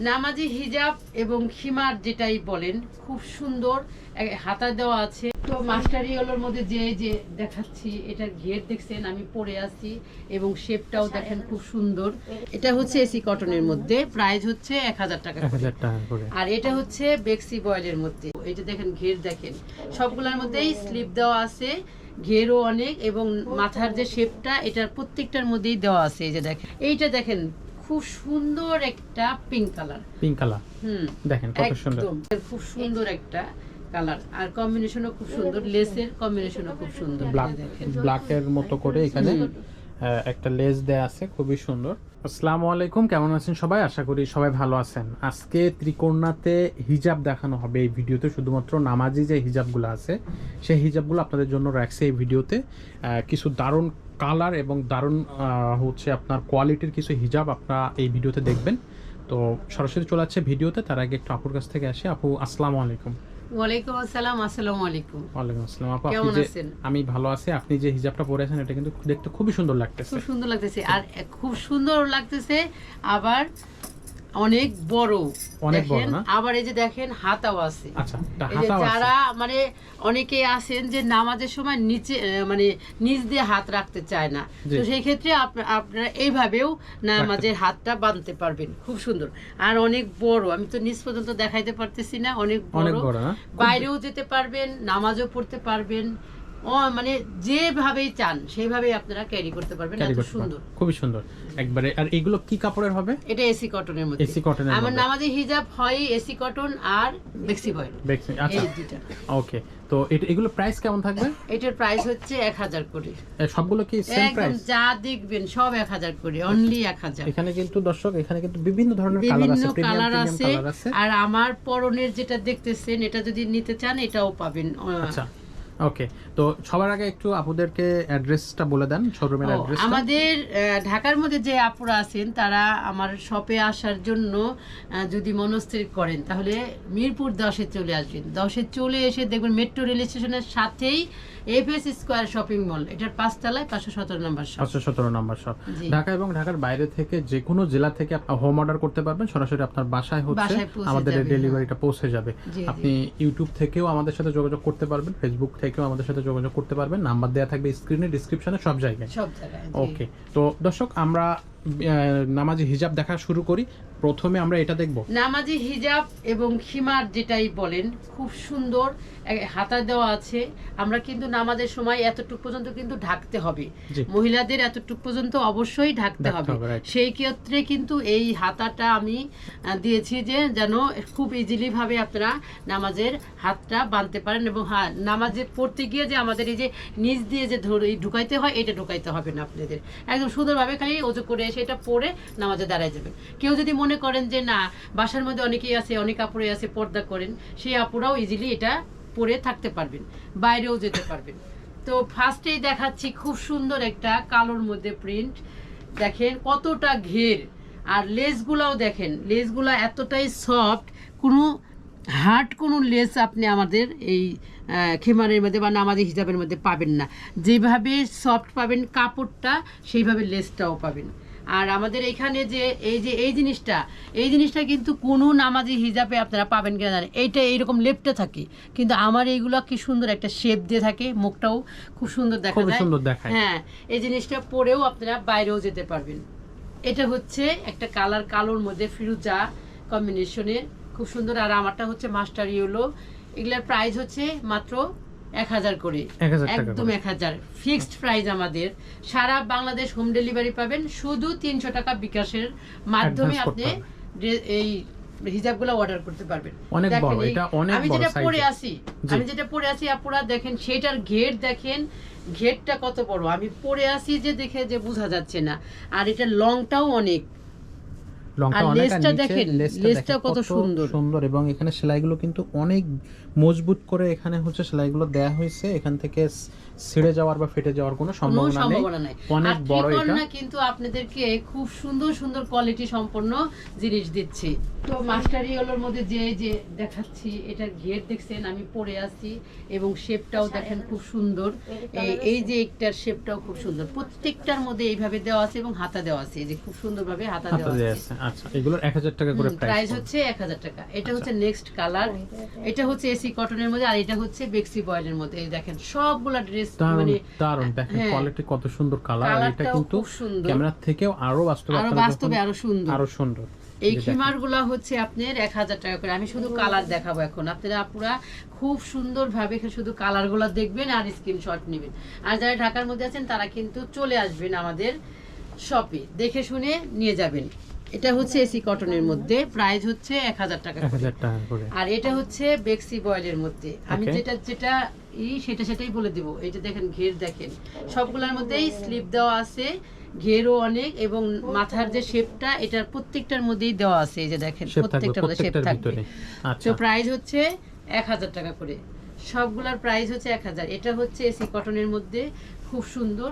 নামাজি হিজাব এবং খিমার যেটাই বলেন খুব সুন্দর হাতা দেওয়া আছে। তো মাস্টার ইয়েলোর মধ্যে যে দেখাচ্ছি এটার ঘের দেখছেন আমি পরে আছি এবং শেপটাও দেখেন খুব সুন্দর। এটা হচ্ছে এসি কটনের মধ্যে, প্রাইস হচ্ছে 1000 টাকা করে। আর এটা হচ্ছে বেক্সি বয়েলের মধ্যে, এটা দেখেন ঘের দেখেন সবগুলোর মধ্যেই স্লিপ দেওয়া আছে, ঘেরও অনেক এবং মাথার যে শেপটা এটার প্রত্যেকটার মধ্যেই দেওয়া আছে। এই যে দেখেন এইটা দেখেন খুব সুন্দর একটা পিঙ্ক কালার, দেখেন কত সুন্দর, খুব সুন্দর একটা কালার আর কম্বিনেশনও খুব সুন্দর, লেসের কম্বিনেশনও খুব সুন্দর। ব্ল্যাকের মতো করে এখানে একটা লেস দেয়া আছে, খুবই সুন্দর। আসসালামু আলাইকুম, কেমন আছেন সবাই? আশা করি সবাই ভালো আছেন। আজকে ত্রিকোণাতে হিজাব দেখানো হবে এই ভিডিওতে, শুধুমাত্র নামাজি যে হিজাবগুলো আছে সেই হিজাবগুলো আপনাদের জন্য রাখছে এই ভিডিওতে। কিছু দারুণ কালার এবং দারুণ হচ্ছে আপনার কোয়ালিটির কিছু হিজাব আপনারা এই ভিডিওতে দেখবেন। তো সরাসরি চলে যাচ্ছে ভিডিওতে, তার আগে একটু আপুর কাছ থেকে আসি। আপু আসসালামু আলাইকুম। ওয়ালাইকুম আসসালাম। আসসালামু আলাইকুম। ওয়ালাইকুম আসসালাম। আপু কেমন আছেন? আমি ভালো আছি। আপনি যে হিজাবটা পরে আছেন এটা কিন্তু দেখতে খুবই সুন্দর লাগতেছে, খুব সুন্দর লাগতেছে আর খুব সুন্দর লাগতেছে, আবার অনেক বড়, অনেক বড় না? আবার এই যে দেখেন হাতাও আছে। আচ্ছা, যারা মানে অনেকে আছেন যে নামাজের সময় নিচে মানে নিচ দিয়ে হাত রাখতে চায় না, তো সেই ক্ষেত্রে আপনারা এইভাবেও নামাজের হাতটা বাঁধতে পারবেন, খুব সুন্দর আর অনেক বড়। আমি তো নিচ পর্যন্ত দেখাইতে পারতেছি না, অনেক বড়, বাইরেও যেতে পারবেন, নামাজও পড়তে পারবেন, মানে যেভাবেই চান সেইভাবেই আপনারা ক্যারি করতে পারবেন। এত সুন্দর, খুবই সুন্দর একবারে। আর এগুলো কি কাপড়ের হবে? এটা এসি কটনের মধ্যে। এসি কটনের মধ্যে। আমার নামাজি হিজাব হয় এসি কটন আর বেক্সি বয়েল। বেক্সি, আচ্ছা ওকে। তো এগুলো প্রাইস কেমন থাকবে? এটার প্রাইস হচ্ছে 1000 করে। সবগুলো কি সেম প্রাইস? একদম যা দেখবেন সব 1000 করে, অনলি 1000। এখানে কিন্তু দর্শক এখানে কিন্তু বিভিন্ন ধরনের কালার আছে আর আমার পরনের যেটা দেখতেছেন এটা যদি নিতে চান এটাও পাবেন। আচ্ছা ওকে। তো সবার আগে একটু আপুদেরকে অ্যাড্রেসটা বলে দেন, শোরুমের অ্যাড্রেস। আমাদের ঢাকার মধ্যে যে আপুরা আছেন তারা আমার শপে আসার জন্য যদি মনস্থির করেন তাহলে মিরপুর 10-এ চলে আসবেন। 10-এ চলে এসে দেখবেন মেট্রো রেল স্টেশনের সাথেই এফএস স্কয়ার শপিং মল, এটার 5 তলায় 517 নম্বর শপ। 517 নম্বর শপ। ঢাকা এবং ঢাকার বাইরে থেকে যে কোনো জেলা থেকে আপনি হোম অর্ডার করতে পারবেন, সরাসরি আপনার বাসায় হচ্ছে আমাদের ডেলিভারিটা পৌঁছে যাবে। আপনি ইউটিউব থেকেও আমাদের সাথে যোগাযোগ করতে পারবেন, ফেসবুক থেকেও আমাদের সাথে যোগাযোগ করতে পারবেন। নাম্বার দেওয়া থাকবে স্ক্রিনে, ডেসক্রিপশনে, সব জায়গায়। ওকে। তো দর্শক আমরা নামাজি হিজাব দেখা শুরু করি। প্রথমে আমরা এটা দেখব, নামাজি হিজাব এবং খিমার যেটাই বলেন খুব সুন্দর হাতা দেওয়া আছে। আমরা কিন্তু নামাজের সময় এতটুকু পর্যন্ত কিন্তু ঢাকতে হবে, মহিলাদের এতটুকু পর্যন্ত অবশ্যই ঢাকতে হবে। সেই ক্ষেত্রে কিন্তু এই হাতাটা আমি দিয়েছি যে যেন খুব ইজিলি ভাবে আপনারা নামাজের হাতটা বাঁধতে পারেন এবং নামাজে পড়তে গিয়ে যে আমাদের এই যে নিচ দিয়ে যে ঢুকাইতে হয় এটা ঢুকাইতে হবে না আপনাদের, একদম সুন্দরভাবে খালি ওযু করে এসে এটা পরে নামাজে দাঁড়ায় যাবেন। কেউ যদি মনে করেন যে না বাসার মধ্যে অনেকেই আছে, অনেক আপুরে আছে পর্দা করেন, সেই আপুরাও ইজিলি এটা পরে থাকতে পারবেন, বাইরেও যেতে পারবেন। তো ফার্স্টেই দেখাচ্ছি খুব সুন্দর একটা কালোর মধ্যে প্রিন্ট, দেখেন কতটা ঘের আর লেসগুলাও দেখেন, লেসগুলা এতটাই সফট, কোনো হার্ড কোনো লেস আপনি আমাদের এই খেমারের মধ্যে বা নামাজি হিজাবের মধ্যে পাবেন না। যেভাবে সফট পাবেন কাপড়টা সেইভাবে লেসটাও পাবেন। আর আমাদের এখানে যে এই জিনিসটা কিন্তু কোনো নামাজি হিজাবে আপনারা পাবেন কিনা জানেন, এইটা এইরকম লেপটে থাকে, কিন্তু আমার এইগুলো কি সুন্দর একটা শেপ দিয়ে থাকে, মুখটাও খুব সুন্দর দেখা যায়। হ্যাঁ, এই জিনিসটা পরেও আপনারা বাইরেও যেতে পারবেন। এটা হচ্ছে একটা কালার, কালোর মধ্যে ফিরোজা কম্বিনেশনের, খুব সুন্দর। আর আমারটা হচ্ছে মাস্টার ইয়েলো। এগুলার প্রাইস হচ্ছে মাত্র 1000 করে, একদম 1000 ফিক্সড প্রাইস আমাদের। সারা বাংলাদেশ হোম ডেলিভারি পাবেন, শুধু 300 টাকা বিকাশের মাধ্যমে আপনি এই হিজাবগুলো অর্ডার করতে পারবেন। আমি যেটা পরে আছি আপনারা দেখেন, সেটার ঘের দেখেন, ঘেরটা কত বড়, আমি পরে আছি যে দেখে যে বোঝা যাচ্ছে না। আর এটা লংটাও অনেক, লেসটা কত সুন্দর এবং এখানে সেলাইগুলো কিন্তু অনেক মজবুত করে এখানে হচ্ছে সেলাইগুলো দেয়া হয়েছে, এখান থেকে ছিঁড়ে যাওয়ার বা ফেটে যাওয়ার কোনো সম্ভাবনা নেই। অনেক বড় এটা, কিন্তু আপনাদেরকে খুব সুন্দর সুন্দর কোয়ালিটি সম্পন্ন জিনিস দিচ্ছি। তো মাস্টার ইয়েলোর মধ্যে যে দেখাচ্ছি এটার ঘের দেখছেন আমি পরে আছি এবং শেপটাও দেখেন খুব সুন্দর। এই যে একটার শেপটাও খুব সুন্দর, প্রত্যেকটার মধ্যে এইভাবে দেওয়া আছে এবং হাতা দেওয়া আছে, এই যে খুব সুন্দরভাবে হাতা দেওয়া আছে। আচ্ছা, এগুলোর 1000 টাকা করে প্রাইস হচ্ছে 1000 টাকা। এটা হচ্ছে নেক্সট কালার, এটা হচ্ছে এসি কটনের মধ্যে, আর এটা হচ্ছে বেক্সি বয়েলের মধ্যে। এই দেখেন সবগুলা ড্রেস মানে দারুণ, দেখেন কোয়ালিটি কত সুন্দর কালার, আর এটা কিন্তু ক্যামেরা থেকেও আরো বাস্তবে আরো সুন্দর। এই খিমারগুলা হচ্ছে আপনার 1000 টাকা করে। আমি শুধু কালার দেখাবো এখন, আপনারা আপুরা খুব সুন্দরভাবে শুধু কালারগুলো দেখবেন আর স্ক্রিনশট নেবেন। আর যারা ঢাকার মধ্যে আছেন তারা কিন্তু চলে আসবেন আমাদের শপে, দেখে শুনে নিয়ে যাবেন। এটা হচ্ছে এসি কটনের মধ্যে, প্রাইস হচ্ছে 1000 টাকা করে। আর এটা হচ্ছে বেক্সি বয়েলের মধ্যে। আমি যেটা সেটাই বলে দিব। এই যে দেখেন ঘের, দেখেন সবগুলোর মধ্যেই স্লিপ দেওয়া আছে, ঘেরও অনেক, এবং মাথার যে শেপটা এটার প্রত্যেকটার মধ্যেই দেওয়া আছে। এই যে দেখেন প্রত্যেকটার মধ্যে শেপ থাকবে। তো প্রাইস হচ্ছে 1000 টাকা করে, সবগুলোর প্রাইস হচ্ছে 1000। এটা হচ্ছে এসি কটনের মধ্যে, খুব সুন্দর।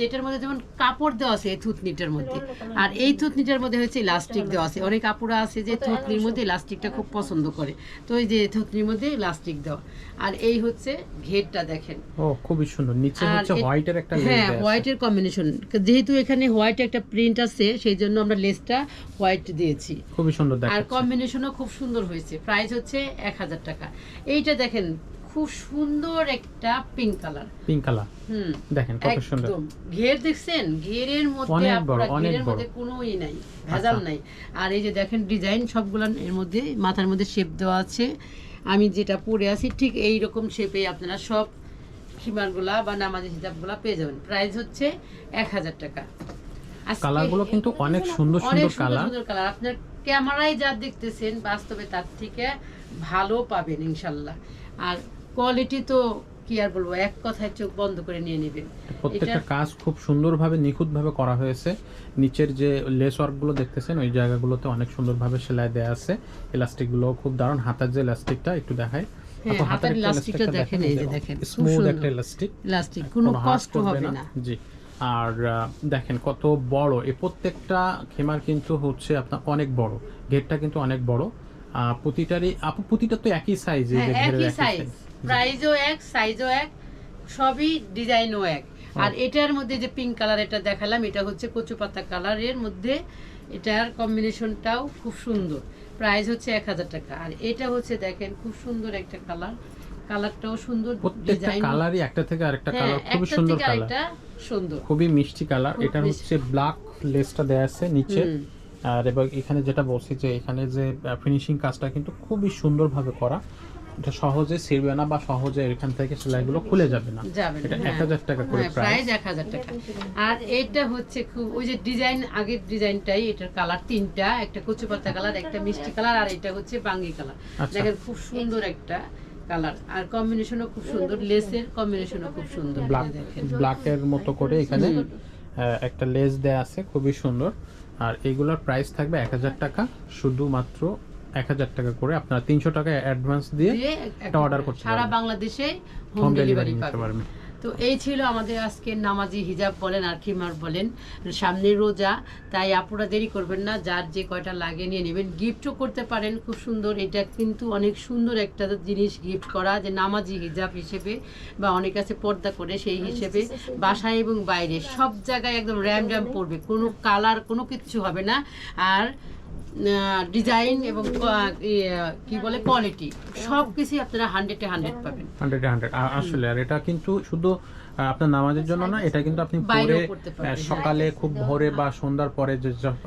এটার মধ্যে যেমন কাপড় দেওয়া আছে এই থুতনিটার মধ্যে, আর এই থুতনিটার মধ্যে হচ্ছে ইলাস্টিক দেওয়া আছে। অনেক কাপড় আছে যে থুতনির মধ্যে ইলাস্টিকটা খুব পছন্দ করে, তো এই যে থুতনির মধ্যে ইলাস্টিক দেওয়া। আর এই হচ্ছে ঘেরটা দেখেন, ও খুবই সুন্দর। নিচে হচ্ছে হোয়াইটের একটা লেস, হ্যাঁ হোয়াইটের কম্বিনেশন। যেহেতু এখানে হোয়াইট একটা প্রিন্ট আছে সেই জন্য আমরা লেসটা হোয়াইট দিয়েছি, খুবই সুন্দর দেখাচ্ছে। আর কম্বিনেশনও খুব সুন্দর হয়েছে। প্রাইস হচ্ছে 1000 টাকা। এইটা দেখেন খুব সুন্দর একটা পিঙ্ক কালার, দেখেন কত সুন্দর ঘের, দেখছেন ঘেরের মধ্যে আপনারা ঘেরের মধ্যে কোনোই নাই, ভেজাল নাই। আর এই যে দেখেন ডিজাইন সবগুলা এর মধ্যে, মাথার মধ্যে শেপ দেওয়া আছে। আমি যেটা পরে আছি ঠিক এই রকম শেপে আপনারা সব খিমারগুলা বা নামাজি হিজাবগুলা পেয়ে যাবেন। প্রাইস হচ্ছে 1000 টাকা। কালারগুলো কিন্তু অনেক সুন্দর সুন্দর কালার। আপনার ক্যামেরায় যা দেখতেছেন বাস্তবে তার থেকে ভালো পাবেন ইনশাল্লাহ। আর কোয়ালিটি তো কি আর বলবো, এক কথায় চোখ বন্ধ করে নিয়ে নেবেন। প্রত্যেকটা কাজ খুব সুন্দরভাবে নিখুঁতভাবে করা হয়েছে। নিচের যে লেস ওয়ার্কগুলো দেখতেছেন ওই জায়গাগুলোতে অনেক সুন্দরভাবে সেলাই দেয়া আছে। ইলাস্টিকগুলো খুব দারুণ। হাতার যে ইলাস্টিকটা একটু দেখাই, হাতার ইলাস্টিকটা দেখেন, এই যে দেখেন স্মুথ একটা ইলাস্টিক, কোনো কষ্ট হবে না। জি, আর দেখেন কত বড় এই প্রত্যেকটা খেমার কিন্তু হচ্ছে আপনার অনেক বড়, ঘেরটা কিন্তু অনেক বড়। প্রতিটা তো একই সাইজ, একই সাইজ, প্রাইসও এক, সাইজও এক, সবই ডিজাইনও এক। আর এটার মধ্যে যে পিঙ্ক কালার এটা দেখালাম, এটা হচ্ছে কচু পাতা কালারের মধ্যে, এটার কম্বিনেশনটাও খুব সুন্দর। প্রাইস হচ্ছে 1000 টাকা। আর এটা হচ্ছে দেখেন খুব সুন্দর একটা কালার, কালারটাও সুন্দর, প্রত্যেকটা কালারই একটা থেকে আরেকটা কালার খুবই সুন্দর কালার, সুন্দর খুবই মিষ্টি কালার। এটা হচ্ছে ব্ল্যাক লেসটা দেয়া আছে নিচে, আর এবং এখানে যেটা বলছি যে এখানে যে ফিনিশিং কাজটা কিন্তু খুবই সুন্দরভাবে করা। এটা সহজে ছিঁড়বে না বা সহজে এখান থেকে সেলাইগুলো খুলে যাবে না। এটা 1000 টাকা করে প্রাইস, 1000 টাকা। আর এটা হচ্ছে খুব ওই যে ডিজাইন, আগের ডিজাইনটাই, এটার কালার তিনটা, একটা কচু পাতা কালার, একটা মিষ্টি কালার, আর এটা হচ্ছে বাঙ্গি কালার। দেখেন খুব সুন্দর একটা কালার, আর কম্বিনেশনও খুব সুন্দর, লেসের কম্বিনেশনও খুব সুন্দর। ব্ল্যাকের মতো করে এখানে একটা লেস দেয়া আছে, খুবই সুন্দর। আর এগুলোর প্রাইস থাকবে 1000 টাকা, শুধুমাত্র 1000 টাকা করে। আপনারা 300 টাকা অ্যাডভান্স দিয়ে একটা অর্ডার করতে পারবেন, সারা বাংলাদেশে হোম ডেলিভারি পাবেন। তো এই ছিল আমাদের আজকের নামাজি হিজাব বলেন আর খিমার বলেন। সামনে রোজা, তাই আপুরা দেরি করবেন না, যার যে কয়টা লাগে নিয়ে নেবেন। গিফটও করতে পারেন, খুব সুন্দর। এটা কিন্তু অনেক সুন্দর একটা জিনিস গিফট করা, যে নামাজি হিজাব হিসেবে বা অনেক কাছে পর্দা করে সেই হিসেবে বাসায় এবং বাইরে সব জায়গায় একদম র্যাম পড়বে, কোনো কালার কোনো কিচ্ছু হবে না। আর ডিজাইন এবং কি বলে কোয়ালিটি সবকিছু আপনারা 100-এ 100 পাবেন, 100-এ 100 আসলে। আর এটা কিন্তু শুধু আপনার নামাজের জন্য না, এটা কিন্তু আপনি পরে সকালে খুব ভোরে বা সন্ধ্যার পরে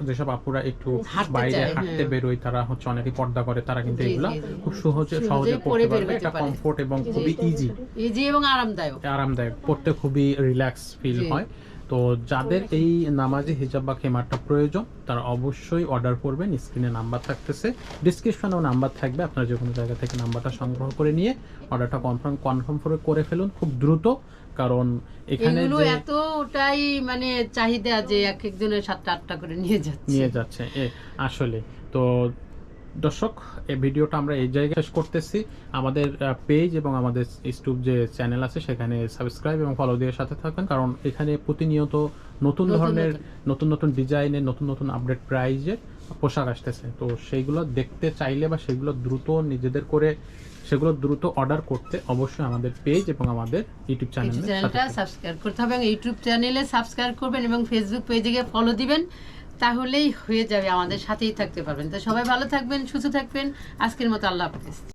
যেসব আপুরা একটু বাইরে হাঁটতে বেরোয়, তারা হচ্ছে অনেকে পর্দা করে, তারা কিন্তু এগুলা খুব সহজে পড়তে পারবে। এটা কমফোর্ট এবং খুবই ইজি এবং আরামদায়ক, পড়তে খুবই রিল্যাক্স ফিল হয়। তো যাদের এই নামাজি হিজাব বা খেমারটা প্রয়োজন তারা অবশ্যই অর্ডার করবেন। স্ক্রিনে নাম্বার থাকতেছে, ডিসক্রিপশনেও নাম্বার থাকবে, আপনারা যে কোনো জায়গা থেকে নাম্বারটা সংগ্রহ করে নিয়ে অর্ডারটা কনফার্ম করে ফেলুন খুব দ্রুত। কারণ এখানে এতটাই মানে চাহিদা যে এক একজনের 7-8টা করে নিয়ে যাচ্ছে আসলে। তো দর্শক, এই ভিডিওটা আমরা এই জায়গায় শেষ করতেছি। আমাদের পেজ এবং আমাদের ইউটিউব যে চ্যানেল আছে সেখানে সাবস্ক্রাইব এবং ফলো দিয়ে সাথে থাকবেন, কারণ এখানে প্রতিনিয়ত নতুন ধরনের নতুন ডিজাইনের নতুন আপডেট প্রাইজের পোশাক আসতেছে। তো সেইগুলো দেখতে চাইলে বা সেগুলো দ্রুত অর্ডার করতে অবশ্যই আমাদের পেজ এবং আমাদের ইউটিউব চ্যানেলটা সাবস্ক্রাইব করতে হবে। ইউটিউব চ্যানেলে সাবস্ক্রাইব করবেন এবং ফেসবুক পেজে গিয়ে ফলো দিবেন, তাহলেই হয়ে যাবে, আমাদের সাথেই থাকতে পারবেন। তো সবাই ভালো থাকবেন, সুস্থ থাকবেন। আজকের মতো আল্লাহ হাফেজ।